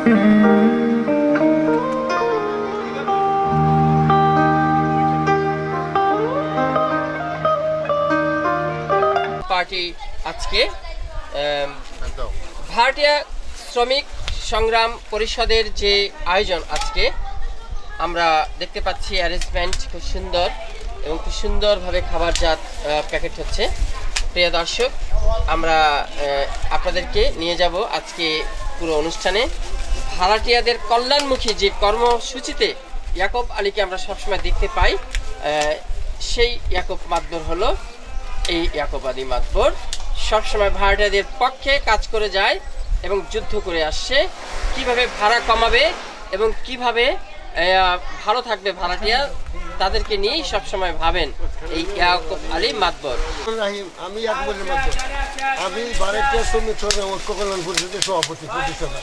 Party আজকে ভাড়াটিয়া শ্রমিক সংগ্রাম পরিষদের যে আয়োজন আজকে আমরা দেখতে পাচ্ছি অ্যারেঞ্জমেন্ট খুব সুন্দর এবং খুব সুন্দরভাবে খাবারজাত প্যাকেট হচ্ছে। প্রিয় দর্শক, আমরা আপনাদেরকে নিয়ে যাব আজকে পুরো অনুষ্ঠানে। ভাড়াটিয়াদের কল্যাণমুখী যে কর্মসূচিতে ইয়াকুব আলীকে আমরা সবসময় দেখতে পাই, সেই ইয়াকুব মাতবর হলো এই ইয়াকুব আলী মাতবর। সবসময় ভাড়াটিয়াদের পক্ষে কাজ করে যায় এবং যুদ্ধ করে আসছে কিভাবে ভাড়া কমাবে এবং কিভাবে ভালো থাকবে ভাড়াটিয়া, তাদেরকে নিয়েই সবসময় ভাবেন এই ইয়াকুব আলী মাতবর। আমি ইয়াকুব আলী মাতবর, আমি ভাড়াটিয়া শ্রমিক ঐক্য কল্যাণ পরিষদের সভাপতি প্রতিষ্ঠাতা।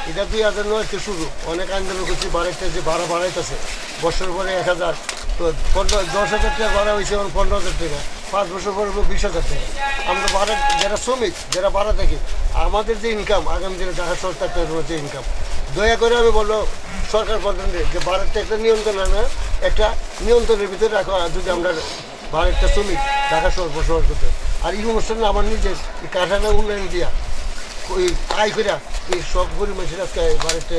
এটা 2009 শুরু, অনেক আন্দোলন করছি। ভাড়াটিয়া যে ভাড়া বাড়াইতেছে বছর পরে 1000, তো 10,000 টাকা ভাড়া হয়েছে, এখন 15,000 টাকা, 5 বছর পরে 20,000 টাকা। আমরা ভাড়া যারা শ্রমিক, যারা ভাড়া থাকি, আমাদের যে ইনকাম আগামী দিনে ঢাকা সরকার যে ইনকাম, দয়া করে আমি বলবো সরকার প্রধানদের যে ভাড়াটা একটা নিয়ন্ত্রণ না, একটা নিয়ন্ত্রণের ভিতরে রাখা। যদি আমরা ভাড়াটা শ্রমিক ঢাকা শহর বসবাস করতে, আর এই অনুষ্ঠানে আমার নিজের কারখানা উন্নয়ন দিয়া ওই আয় করে এই সব গরিব মানুষের আজকে ভাড়াটা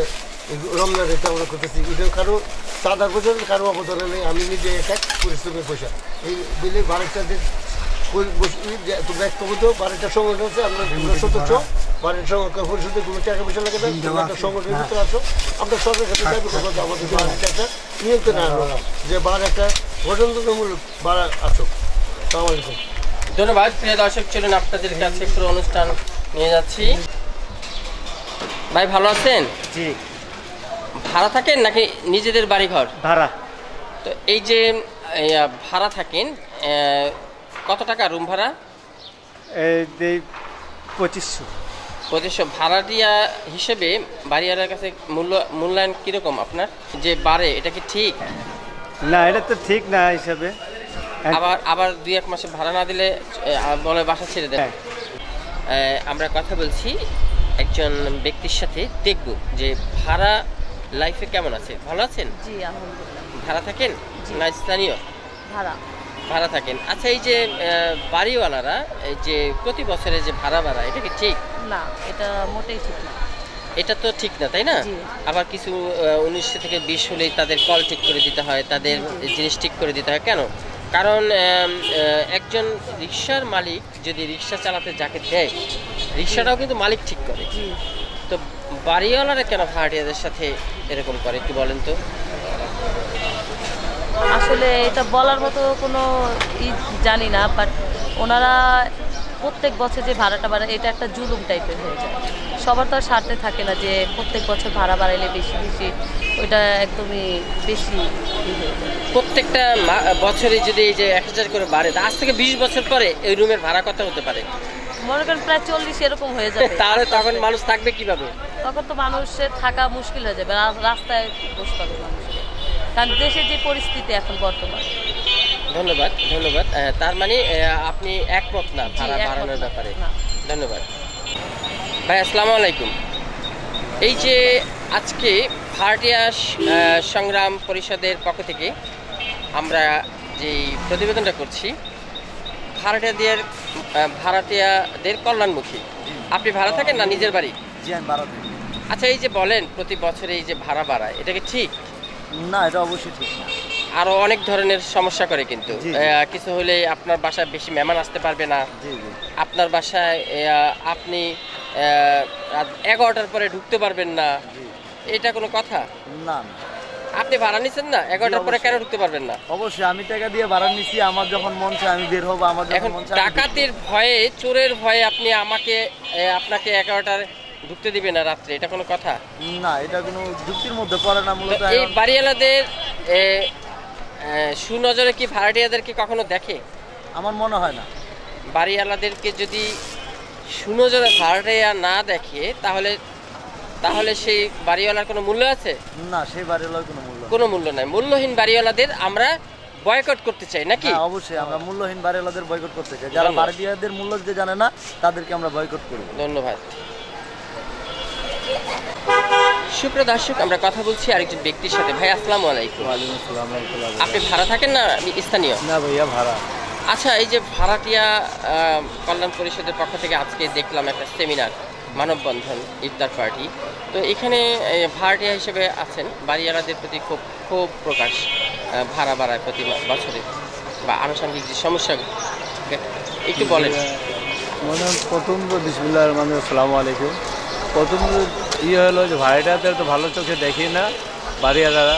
রমজান রেখে আমরা করতেছি। এটা কারো চাঁদার পয়সা, কারো অবদানে নেই, আমি নিজে একটা পরিশ্রমের পয়সা এই বিলে ভাড়াটাদের ব্যক্তিগত ভাড়াটা সংগঠন আছে। আমরা সদস্য ভাড়াটা সংরক্ষণ পরিষদে কোনো টাকা পয়সা লাগে না, একটা সংগঠনের ভিতরে আসো। আমরা সরকারের কাছে দাবি করবো আমাদের ভাড়াটা একটা নিয়ন্ত্রণে আনবো, যে ভাড়া একটা গঠনমূলক ভাড়া আসো। আসসালামু আলাইকুম। ধন্যবাদ। প্রিয় দর্শক, চলুন আপনাদের কাছে পুরো অনুষ্ঠান নিয়ে যাচ্ছি। ভাই ভালো আছেন? জি। ভাড়া থাকেন নাকি নিজেদের বাড়ি ঘর? ভাড়া। তো এই যে ভাড়া থাকেন, কত টাকা রুম ভাড়া? 2500। ভাড়াটিয়া হিসেবে বাড়িওয়ালার কাছে মূল্যায়ন কীরকম আপনার যে বাড়ে, এটা কি ঠিক? না, এটা তো ঠিক না হিসাবে। আবার 2-1 মাসে ভাড়া না দিলে বলে বাসা ছেড়ে দেয়। আমরা কথা বলছি একজন ব্যক্তির সাথে, দেখব যে ভাড়া লাইফে কেমন আছে। ভালো আছেন? জি আলহামদুলিল্লাহ। ভাড়া থাকেন না স্থানীয়? ভাড়া থাকেন। আচ্ছা, এই যে বাড়িওয়ালারা এই যে প্রতি বছরে যে ভাড়া এটা কি ঠিক? না, এটা মোটেই ঠিক না। এটা তো ঠিক না, তাই না? আবার কিছু 19 থেকে 20 হলেই তাদের কল ঠিক করে দিতে হয়, তাদের জিনিস ঠিক করে দিতে হয়। কেন? কারণ একজন রিক্সার মালিক যদি রিক্সা চালাতে যাকে দেয়, রিক্সাটাও কিন্তু মালিক ঠিক করে। তো বাড়িওয়ালারা কেন ভাড়াটিয়াদের সাথে এরকম করে, একটু বলেন তো। আসলে এটা বলার মতো কোনো জানি না, বাট ওনারা প্রত্যেক বছর যে ভাড়াটা বাড়ায়, এটা একটা জুলুম টাইপের হয়ে যায়। সবার তো আর স্বার্থে থাকে না যে প্রত্যেক বছর ভাড়া বাড়াইলে বেশি বেশি, ওইটা একদমই বেশি হয়ে যায়। প্রত্যেকটা বছরে যদি এই যে 1000 করে বাড়ে, আজ থেকে 20 বছর পরে এই রুমের ভাড়া কত হতে পারে? মনে করেন প্রায় 40 এরকম হয়ে যাবে। তাহলে তখন মানুষ থাকবে কিভাবে? তখন তো মানুষের থাকা মুশকিল হয়ে যাবে, রাস্তায় বসতে হবে মানুষকে, কারণ দেশের যে পরিস্থিতি এখন বর্তমান। ধন্যবাদ। তার মানে আপনি একমত না ভাড়া বাড়ানোর ব্যাপারে? ধন্যবাদ ভাই। আসসালামু আলাইকুম। এই যে আজকে ভাড়াটিয়া সংগ্রাম পরিষদের পক্ষ থেকে আমরা যে প্রতিবেদনটা করছি, ভাড়াটিয়াদের কল্যাণমুখী। আপনি ভাড়া থাকেন না নিজের বাড়ি? জি, আমি ভাড়া থাকি। আচ্ছা, এই যে বলেন প্রতি বছরে এই যে ভাড়া বাড়ায়, এটা কি ঠিক? না, এটা অবশ্যই ঠিক না। আরো অনেক ধরনের সমস্যা করে, কিন্তু কিছু হলে আপনার বাসায় বেশি মেহমান আসতে পারবে না। আপনার বাসায় আপনি 11টার পরে ঢুকতে পারবেন না, এটা কোনো কথা না। আপনি ভাড়া নিছেন না, 11টার পরে কেন ঢুকতে পারবেন না? অবশ্যই আমি টাকা দিয়ে ভাড়া নিছি, আমার যখন মন চায় আমি বের হবো। আমার যখন মন চায়, ডাকাতের ভয়ে, চোরের ভয়ে আপনি আপনাকে 11টার ঢুকতে দিবে না রাত্রে, এটা কোনো কথা না। এটা কোনো যুক্তির মধ্যে পড়ে না। মূলত এই বাড়িওয়ালাদের সুনজরে কি ভাড়াটিয়াদেরকে কখনো দেখে? আমার মনে হয় না। বাড়িওয়ালাদেরকে যদি সুনজরে ভাড়াটিয়া না দেখে, তাহলে সেই বাড়িওয়ালার কোনো মূল্য আছে? না, সেই বাড়িওয়ালার কোনো মূল্য নাই। মূল্যহীন বাড়িওয়ালাদের আমরা বয়কট করতে চাই নাকি? অবশ্যই আমরা মূল্যহীন বাড়িওয়ালাদের বয়কট করতে চাই। যারা বাড়িওয়ালাদের মূল্য দিতে জানে না, তাদেরকে আমরা বয়কট করব। ধন্যবাদ। সুপ্রিয় দর্শক, আমরা কথা বলছি আরেকজন ব্যক্তির সাথে। ভাই আসসালামু আলাইকুম। ওয়ালাইকুম আসসালাম ওয়া রাহমাতুল্লাহ। আপনি ভাড়া থাকেন না স্থানীয়? না ভাইয়া ভাড়া। আচ্ছা, এই যে ভাড়াটিয়া কল্যাণ পরিষদের পক্ষ থেকে আজকে দেখলাম একটা সেমিনার, মানববন্ধন, ইফতার পার্টি। তো এখানে ভাড়াটিয়া হিসেবে আছেন, বাড়িওয়ালাদের প্রতি খুব প্রকাশ ভাড়া বাড়ায় প্রতি বছরে বা আনুষঙ্গিক যে সমস্যা একটু বলেন। মানে প্রথম তো বিসমিল্লাহির রহমানির রহিম, আসসালামু আলাইকুম। প্রথম হলো যে ভাড়াটাতে তো ভালো চোখে দেখি না বাড়িওয়ালারা,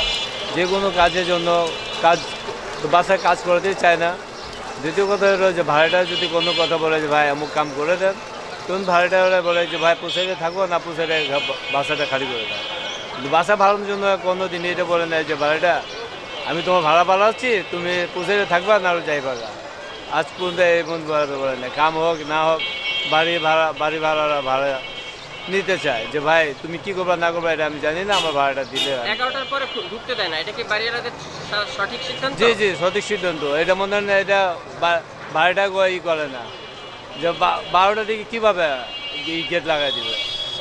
যে কোনো কাজের জন্য বাসায় কাজ করতেই চায় না। দ্বিতীয় কথা হলো যে ভাড়াটা যদি কোনো কথা বলে যে ভাই অমুক কাম করে দেন, তখন ভাড়াটা বলে যে ভাই পুষাইতে থাকবো না, পুষাইতে বাসাটা খালি করে দেন। কিন্তু বাসা ভাড়ানোর জন্য কোনো দিন এটা বলে নেয় যে ভাড়াটা আমি তোমার ভাড়া পালাচ্ছি, তুমি পুষাইতে থাকবা না আরও যাইবা। আজ পর্যন্ত এই পর্যন্ত বলে নেয়, কাম হোক না হোক বাড়ি ভাড়ারা ভাড়া নিতে চায় যে ভাই তুমি কি করবা না করবা এটা আমি জানি না, আমার ভাড়াটা দিলে। 11টার পরে ঢুকতে দেয় না, এটা কি বাড়িওয়ালাদের সঠিক সিদ্ধান্ত? জি জি, সঠিক সিদ্ধান্ত। এটা মনে হয় না, এটা ভাড়াটা ই করে না যে 12টা দিকে কীভাবে গেট লাগাই দিবে।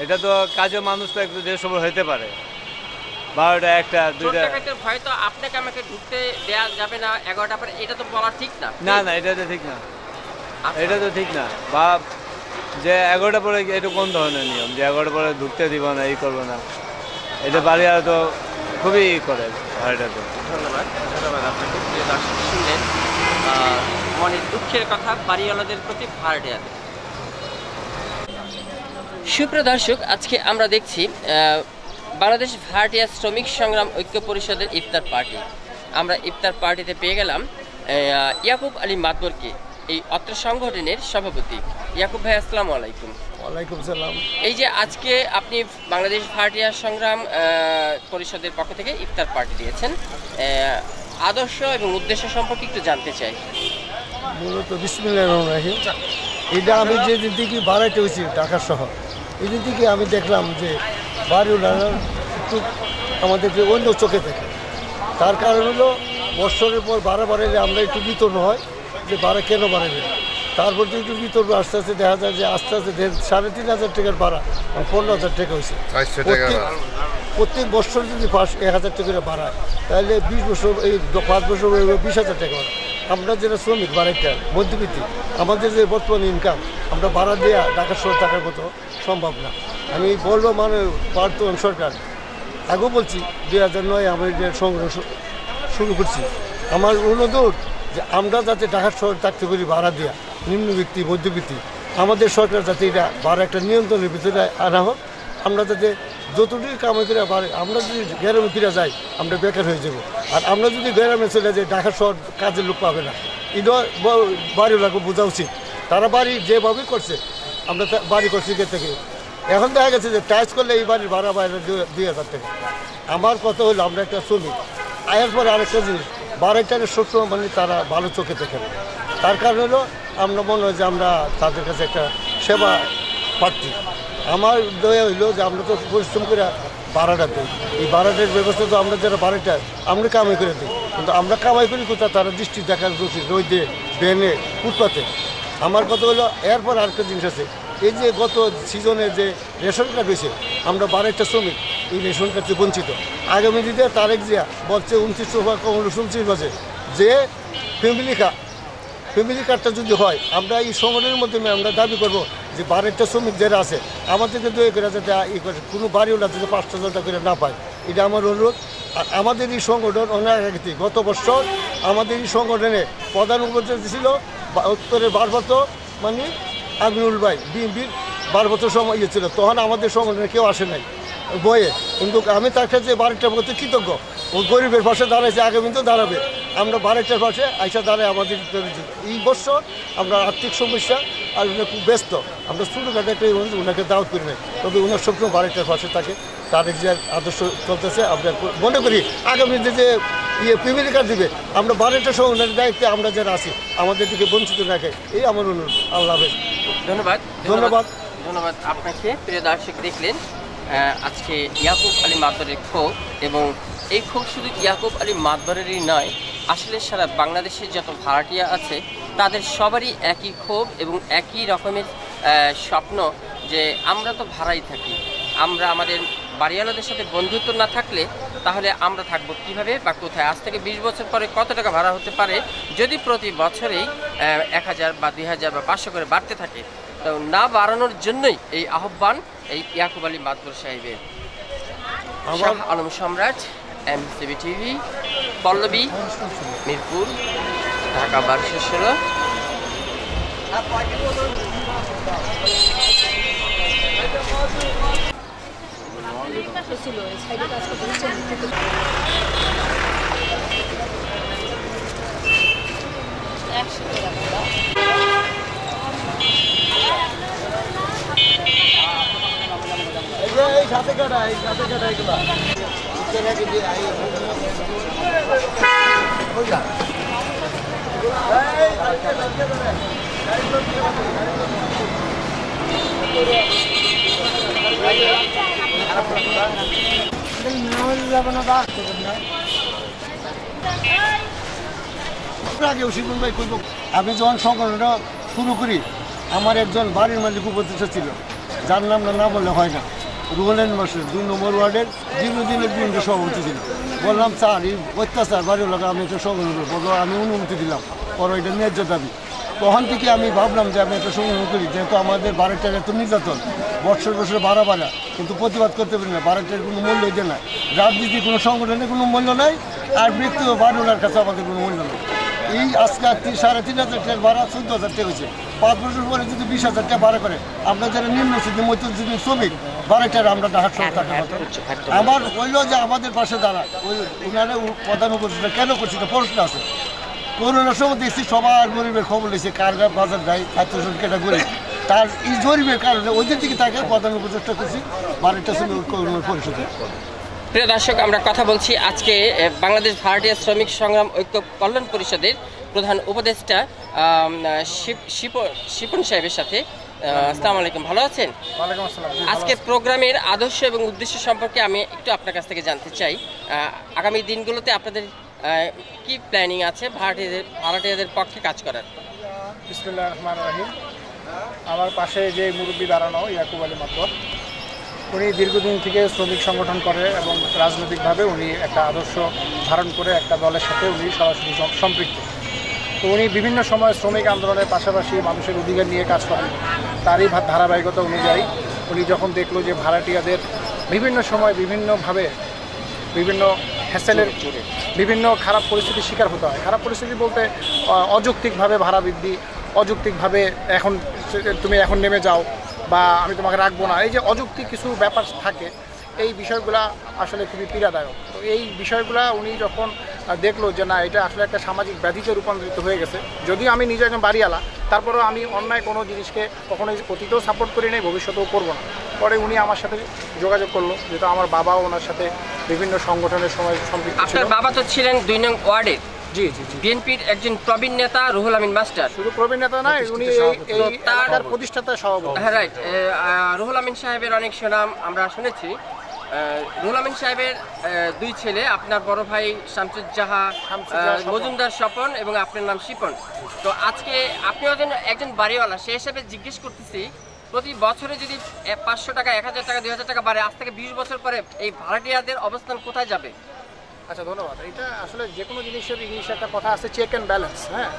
এটা তো কাজের মানুষ তো একটু দেড় সময় হইতে পারে, 12টা 1টা 2টা ভয় তো আপনাকে আমাকে ঢুকতে দেওয়া যাবে না 11টা পরে, এটা তো বলা ঠিক না। না না, এটা তো ঠিক না, এটা তো ঠিক না। বা যে 11টা পরে এটা কোন ধরনের নিয়ম যে 11টা পরে ঢুকতে দিব না, এই করবো না, এটা বাড়ি আর তো খুবই করে ভাড়াটা তো। ধন্যবাদ আপনাকে। প্রিয় দর্শক, শুনলেন মনের দুঃখের কথা বাড়িওয়ালাদের প্রতি ভাড়াটিয়াদের। সুপ্রিয় দর্শক, আজকে আমরা দেখছি বাংলাদেশ ভাড়াটিয়া শ্রমিক সংগ্রাম ঐক্য পরিষদের ইফতার পার্টি। আমরা ইফতার পার্টিতে পেয়ে গেলাম ইয়াকুব আলী মাতবরকে, এই অত্র সংগঠনের সভাপতি। ইয়াকুব ভাই আসসালামু আলাইকুম। ওয়ালাইকুম সালাম। এই যে আজকে আপনি বাংলাদেশ ভাড়াটিয়া সংগ্রাম পরিষদের পক্ষ থেকে ইফতার পার্টি দিয়েছেন, আদর্শ এবং উদ্দেশ্য সম্পর্কে একটু জানতে চাই। মূলত বিসমিল্লাহির রহমানির রহিম, এটা আমি যেদিন থেকে বাড়াইতে হয়েছি ঢাকা শহর, এদিন থেকে আমি দেখলাম যে বাড়িওয়ালারা একটু আমাদেরকে অন্য চোখে দেখে। তার কারণ হলো বছরের পর ভাড়া বাড়াইলে আমরা একটু বিতর্ক হয় যে ভাড়া কেন বাড়াইলে, তারপর তো একটু বিতর্ক আস্তে আস্তে দেখা যায় যে আস্তে আস্তে 3,500 টাকার ভাড়া 15,000 টাকা হয়েছে। প্রত্যেক বছর যদি 1,000 টাকা করে বাড়ায় তাহলে 20 বছর, এই 5 বছর 20,000 টাকা বাড়া। আমরা যারা শ্রমিক বাড়াইটা মধ্যবিত্ত, আমাদের যে বর্তমান ইনকাম আমরা ভাড়া দেওয়া ঢাকা শহর থাকার মতো সম্ভব না। আমি বলবো বর্তমান সরকার, আগেও বলছি 2009 আমি সংগ্রাম শুরু করছি। আমার অনুরোধ যে আমরা যাতে ঢাকা শহর থাকতে পারি ভাড়া দেওয়া, নিম্নবিত্তি মধ্যবিত্তি, আমাদের সরকার যাতে এটা ভাড়া একটা নিয়ন্ত্রণের ভিতরে আনা হোক। আমরা যাতে যতটুকু কামাই করে বাড়ে, আমরা যদি গ্রামে ফিরে যাই আমরা বেকার হয়ে যাব। আর আমরা যদি গ্রামে চলে যাই ঢাকা শহর কাজের লোক পাবে না। এটা বাড়িওয়ালাকে বোঝা উচিত। তারা বাড়ি যেভাবে করছে আমরা বাড়ি করছি থেকে, এখন দেখা গেছে যে টাইস করলে এই বাড়ির ভাড়া বাইরে 2,000 টাকা। আমার কথা হলো আমরা একটা শ্রমিক, আয়ের পরে আরেকটা জিনিস বাড়িটারে সবসময় মানে তারা ভালো চোখে দেখে না। তার কারণ হলো আমরা মনে হয় যে আমরা তাদের কাছে একটা সেবা প্রার্থী। আমার দয়া হইলো যে আমরা তো পরিশ্রম করে ভাড়াটা দিই, এই ভাড়াটার ব্যবস্থা তো আমরা যারা ভাড়াটা আমরা কামাই করে দিই, কিন্তু আমরা কামাই করি কোথাও তারা দৃষ্টি দেখার উচিত, রোদে বেনে ফুটপাতে। আমার কথা হলো এরপর আরেকটা জিনিস আছে, এই যে গত সিজনে যে রেশন কার্ড হয়েছে, আমরা বারেকটা শ্রমিক এই রেশন কার্ডে বঞ্চিত। আগামী দিনে তারেক জিয়া বলছে 29 বাজে যে ফ্যামিলি কার্ডটা যদি হয়, আমরা এই সংগঠনের মাধ্যমে আমরা দাবি করব যে বারেকটা শ্রমিক যারা আছে আমাদেরকে দয়া করে যাতে কোনো বাড়িওয়ালা যাতে 5,000 টাকা করে না পায়, এটা আমার অনুরোধ। আর আমাদের এই সংগঠন অনেক আগে গত বছর আমাদের এই সংগঠনে প্রধান উপদেষ্টা ছিল উত্তরের ভারপ্রাপ্ত মানে আমিনুল ভাই, বিএনপির ভারপ্রাপ্ত সময় ছিল, তখন আমাদের সংগঠনে কেউ আসে নাই বয়ে। কিন্তু আমি তার কাছে বারেকটার প্রতি কৃতজ্ঞ, ও গরিবের পাশে দাঁড়াইছে, আগামী তো দাঁড়াবে। আমরা বারেকটার পাশে আইসা দাঁড়ায় আমাদের এই বছর আমরা আর্থিক সমস্যা আর উনি খুব ব্যস্ত, আমরা ছোটোখাটো একটা ওনাকে দাওয়াত করি নাই, তবে ওনার সবসময় বারেকটার পাশে থাকে। তাদের যে আদর্শ চলতেছে আমরা মনে করি আগামী যে ফ্যামিলি কার্ড দিবে, আমরা বারেকটা সংগঠনের দায়িত্বে আমরা যারা আছি আমাদের দিকে বঞ্চিত রাখে, এই আমার অনুরোধ। আল্লাহ হাফেজ। ধন্যবাদ ধন্যবাদ ধন্যবাদ আপনাকে। প্রিয় দর্শক, দেখলেন আজকে ইয়াকুব আলী মাতবরের ক্ষোভ, এবং এই ক্ষোভ শুধু ইয়াকুব আলী মাতবরেরই নয়, আসলে সারা বাংলাদেশের যত ভাড়াটিয়া আছে তাদের সবারই একই ক্ষোভ এবং একই রকমের স্বপ্ন যে আমরা তো ভাড়াই থাকি, আমরা আমাদের বাড়িওয়ালাদের সাথে বন্ধুত্ব না থাকলে তাহলে আমরা থাকবো কিভাবে বা কোথায়? আজ থেকে 20 বছর পরে কত টাকা ভাড়া হতে পারে যদি প্রতি বছরেই 1000 বা 2000 বা 500 করে বাড়তে থাকে? তো না বাড়ানোর জন্যই এই আহ্বান এই ইয়াকুব আলী মাতবর সাহেবের। শাহ আলম সম্রাট, MCB টিভি, পল্লবী, মিরপুর, ঢাকা 1216। এই সাথে কাটা এগুলা আমি যখন সংগঠনটা শুরু করি আমার একজন বাড়ির মালিক উপস্থিত ছিল, যার নাম না বললে হয় না, রুবেল মাসের 2 নম্বর ওয়ার্ডের দীর্ঘদিনের বিএনপি সভাপতি ছিল। বললাম স্যার এই অত্যাচার বাড়িওয়ালাকে আমি একটা সংগঠন বলবো, আমি অনুমতি দিলাম, পরে এটা ন্যায্য দাবি। তখন থেকে আমি ভাবলাম যে আমি একটা সংগঠন করি, যেহেতু আমাদের বাড়িটার এত নির্যাতন, বছর বাড়া কিন্তু প্রতিবাদ করতে পারি না, বাড়িটার কোনো মূল্য দেয় না, রাজনীতি কোনো সংগঠনের কোনো মূল্য নাই, আর ব্যক্তিগত বাড়িওয়ালার কাছে আমাদের কোনো মূল্য নেই। এই আজকে 3,500 টাকার ভাড়া 14,000 টাকা হয়েছে। 5 বছর পরে যদি 20,000 টাকা ভাড়া করে, আমরা যারা নিম্ন মধ্যশ্রেণীর শ্রমিক বাড়িটার আমরা 800 টাকা আমার হইল যে আমাদের পাশে দাঁড়া ওই ওনারা প্রধান উপদেষ্টা কেন করছে এটা প্রশ্ন আছে। করোনার সময় দেখছি সবার গরিবের খবর লেগেছে, কার বাজার দেয় আত্মীয় কেটা গরিব, তার এই গরিবের কারণে ওইদের দিকে তাকে প্রধান উপদেষ্টা করছি বাড়িটা পরিষদে। প্রিয় দর্শক, আমরা কথা বলছি আজকে বাংলাদেশ ভাড়াটিয়া শ্রমিক সংগ্রাম ঐক্য কল্যাণ পরিষদের প্রধান উপদেষ্টা শিপন সাহেবের সাথে। আসসালামু আলাইকুম, ভালো আছেন? ওয়ালাইকুম আসসালাম। আজকে প্রোগ্রামের আদর্শ এবং উদ্দেশ্য সম্পর্কে আমি একটু আপনার কাছ থেকে জানতে চাই। আগামী দিনগুলোতে আপনাদের কি প্ল্যানিং আছে ভাড়াটিয়াদের পক্ষে কাজ করার? বিসমিল্লাহির রহমানির রহিম। আমার পাশে যে মুরব্বী দাঁড়ানো ইয়াকুব আলী মাতবর, উনি দীর্ঘদিন থেকে শ্রমিক সংগঠন করে এবং রাজনৈতিকভাবে উনি একটা আদর্শ ধারণ করে একটা দলের সাথে উনি সরাসরি সম্পৃক্ত। তো উনি বিভিন্ন সময় শ্রমিক আন্দোলনের পাশাপাশি মানুষের অধিকার নিয়ে কাজ করেন। তারই ধারাবাহিকতা অনুযায়ী উনি যখন দেখলো যে ভাড়াটিয়াদের বিভিন্ন সময় বিভিন্নভাবে বিভিন্ন হ্যাসেলের বিভিন্ন খারাপ পরিস্থিতির শিকার হতে হয়। খারাপ পরিস্থিতি বলতে অযৌক্তিকভাবে ভাড়া বৃদ্ধি, অযৌক্তিকভাবে তুমি এখন নেমে যাও বা আমি তোমাকে রাখবো না, এই যে অযৌক্তিক কিছু ব্যাপার থাকে, এই বিষয়গুলা আসলে খুবই পীড়াদায়ক। তো এই বিষয়গুলা উনি যখন দেখলো যে না, এটা আসলে একটা সামাজিক ব্যাধিতে রূপান্তরিত হয়ে গেছে, যদিও আমি নিজে একজন বাড়িওয়ালা, তারপরেও আমি অন্যায় কোনো জিনিসকে কখনোই অতীতেও সাপোর্ট করি নাই, ভবিষ্যতেও করবো না। পরে উনি আমার সাথে যোগাযোগ করলো, যেহেতু আমার বাবাও ওনার সাথে বিভিন্ন সংগঠনের সময় সম্পৃক্ত ছিল। আপনার বাবা তো ছিলেন 2 নং ওয়ার্ডের জি বিএনপির একজন প্রবীণ নেতা, রুহুল আমিন মাস্টার। শুধু প্রবীণ নেতা নয়, উনি তার প্রতিষ্ঠাতা সভাপতি। হ্যাঁ, রাইট। রুহুল আমিন সাহেবের অনেক সুনাম আমরা শুনেছি। রুহুল আমিন সাহেবের 2 ছেলে, আপনার বড় ভাই শামসুজ্জাহা মজুমদার স্বপন এবং আপনার নাম শিপন। তো আজকে আপনিও একজন বাড়িওয়ালা, সেই হিসেবে জিজ্ঞেস করতেছি, প্রতি বছরে যদি 500 টাকা, 1000 টাকা, 2000 টাকা বাড়ে, আজ থেকে 20 বছর পরে এই ভাড়াটিয়াদের অবস্থান কোথায় যাবে? আচ্ছা, ধন্যবাদ। এটা আসলে যে কোনো জিনিসের ইংলিশে একটা কথা আছে, চেক অ্যান্ড ব্যালেন্স। হ্যাঁ,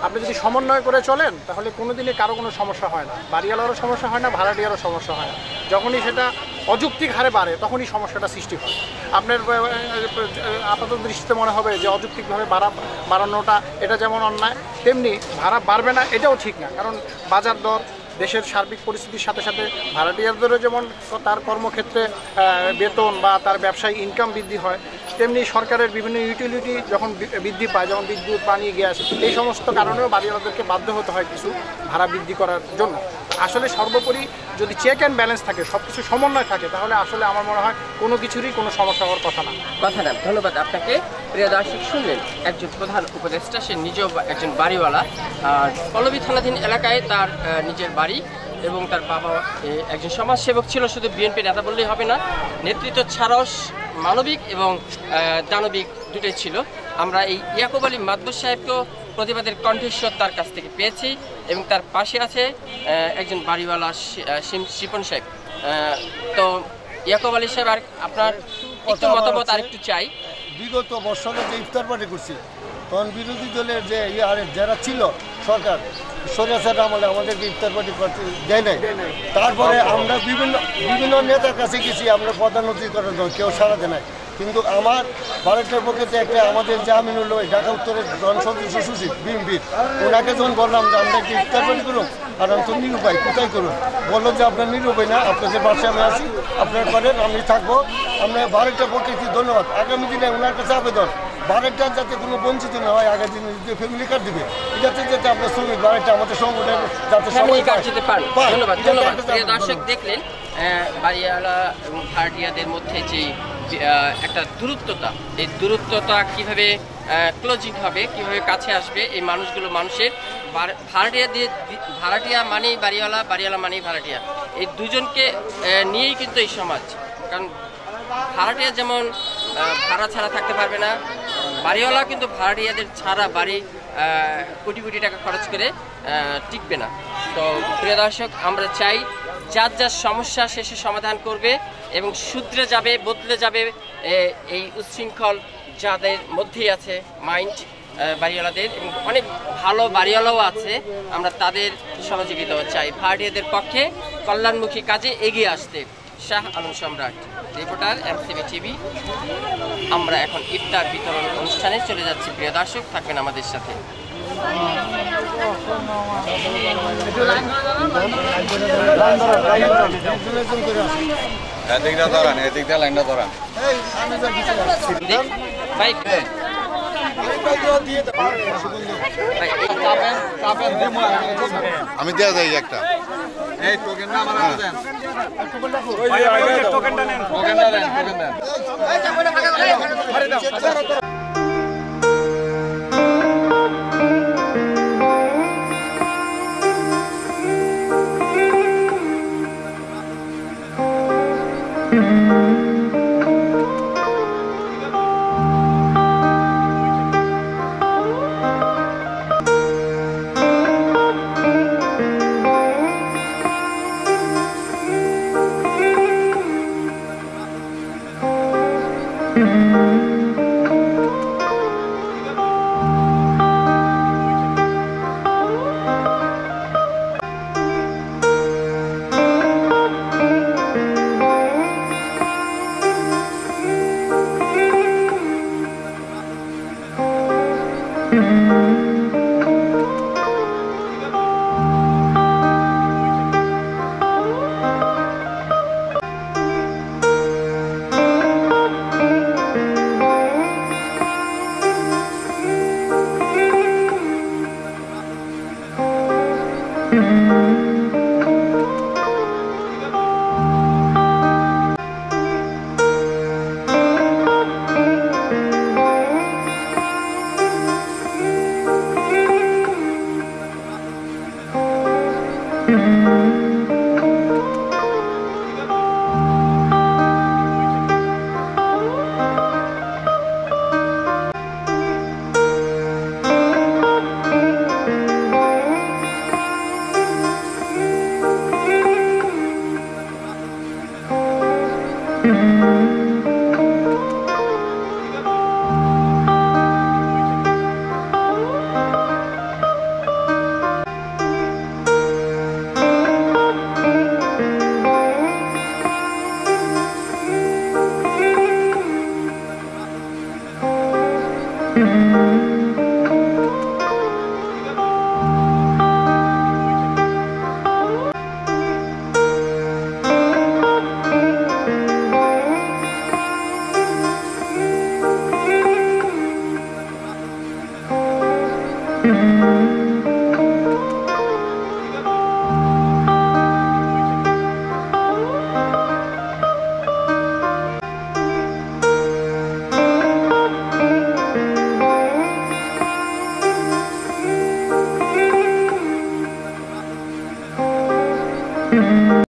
আপনি যদি সমন্বয় করে চলেন তাহলে কোনো দিনই কারো কোনো সমস্যা হয় না, বাড়িওয়ালারও সমস্যা হয় না, ভাড়াটিয়ারও সমস্যা হয় না। যখনই সেটা অযৌক্তিক হারে বাড়ে তখনই সমস্যাটা সৃষ্টি হয়। আপনার আপাতত দৃষ্টিতে মনে হবে যে অযৌক্তিকভাবে বাড়ানোটা এটা যেমন অন্যায়, তেমনি ভাড়া বাড়বে না এটাও ঠিক না। কারণ বাজার দর, দেশের সার্বিক পরিস্থিতির সাথে সাথে ভাড়াটিয়াদেরও যেমন তার কর্মক্ষেত্রে বেতন বা তার ব্যবসায়িক ইনকাম বৃদ্ধি হয়, তেমনি সরকারের বিভিন্ন ইউটিলিটি যখন বৃদ্ধি পায়, যেমন বিদ্যুৎ, পানি, গ্যাস, এই সমস্ত কারণেও বাড়িওয়ালাদেরকে বাধ্য হতে হয় কিছু ভাড়া বৃদ্ধি করার জন্য। আসলে সর্বোপরি যদি চেক অ্যান্ড ব্যালেন্স থাকে, সব কিছু সমন্বয় থাকে, তাহলে আসলে আমার মনে হয় কোনো কিছুরই কোনো সমস্যা হওয়ার কথা না। ধন্যবাদ আপনাকে। প্রিয় দর্শক, শুনলেন একজন প্রধান উপদেষ্টা, সে নিজেও একজন বাড়িওয়ালা। পল্লবী থানাধীন এলাকায় তার নিজের বাড়ি এবং তার বাবা একজন সমাজসেবক ছিল। শুধু বিএনপি নেতা বললেই হবে না, নেতৃত্ব ছাড়াও মানবিক এবং দানবিক দুটোই ছিল। আমরা এই ইয়াকুব আলী মাতবর সাহেবকেও প্রতিবাদের কণ্ঠস্বর তার কাছ থেকে পেয়েছি এবং তার পাশে আছে একজন বাড়িওয়ালা শিপন সাহেব। তো ইয়াকুব আলী সাহেব, আর আপনার একটু মতামত আর একটু চাই। বিগত বছরে যে ইফতার পার্টি করছি, তখন বিরোধী দলের যে যারা ছিল সরকার সরিয়াছের আমলে আমাদেরকে ইফতার পার্টি করতে দেয় নাই। তারপরে আমরা বিভিন্ন নেতার কাছে গেছি আমরা প্রধান অতিথি করার জন্য, কেউ সাড়া দেয় নাই। কিন্তু আমার ভারতের পক্ষে একটা আমাদের যে আমিনুল ঢাকা উত্তরের জনসদস্য সচিব বিএনপির, ওনাকে যখন বললাম যে আমরা একটি ইফতার পার্টি করুন, আর আমি তো নিরুপায়, কোথায় করুন? বললো যে আপনার নিরুপায় না, আপনাদের বাসায় আমি আছি, আপনার করেন, আমি থাকবো। আমরা ভারতের পক্ষে কি ধন্যবাদ। আগামী দিনে ওনার কাছে আবেদন, ভারতটা যাতে কোনো বঞ্চিত না হয়, আগের দিনে যে ফ্যামিলি কার্ড দিবে, এটাতে যাতে আমরা শ্রমিক ভারতটা আমাদের সংগঠন যাতে ফ্যামিলি কার্ড দিতে পারেন। ধন্যবাদ, ধন্যবাদ। প্রিয় দর্শক, দেখলেন বাড়িওয়ালা এবং ভাড়াটিয়াদের মধ্যে যে একটা দূরত্বতা, এই দূরত্বতা কিভাবে ক্লোজিং হবে, কিভাবে কাছে আসবে এই মানুষগুলো। মানুষের ভাড়াটিয়া মানেই বাড়িওয়ালা, বাড়িওয়ালা মানেই ভাড়াটিয়া, এই দুজনকে নিয়েই কিন্তু এই সমাজ। কারণ ভাড়াটিয়া যেমন ভাড়া ছাড়া থাকতে পারবে না, বাড়িওয়ালা কিন্তু ভাড়াটিয়াদের ছাড়া বাড়ি কোটি কোটি টাকা খরচ করে টিকবে না। তো প্রিয় দর্শক, আমরা চাই যার যার সমস্যা শেষে সমাধান করবে এবং শুধরে যাবে, বদলে যাবে এই উচ্ছৃঙ্খল যাদের মধ্যেই আছে মাইন্ড বাড়িওয়ালাদের, এবং অনেক ভালো বাড়িওয়ালাও আছে, আমরা তাদের সহযোগিতাও চাই ভাড়াটিয়াদের পক্ষে কল্যাণমুখী কাজে এগিয়ে আসতে। শাহ আলম সম্রাট, রিপোর্টার, এমসিবি টিভি। আমরা এখন ইফতার বিতরণ অনুষ্ঠানে চলে যাচ্ছি। প্রিয় দর্শক, থাকবেন আমাদের সাথে। আমি দেওয়া যাই একটা।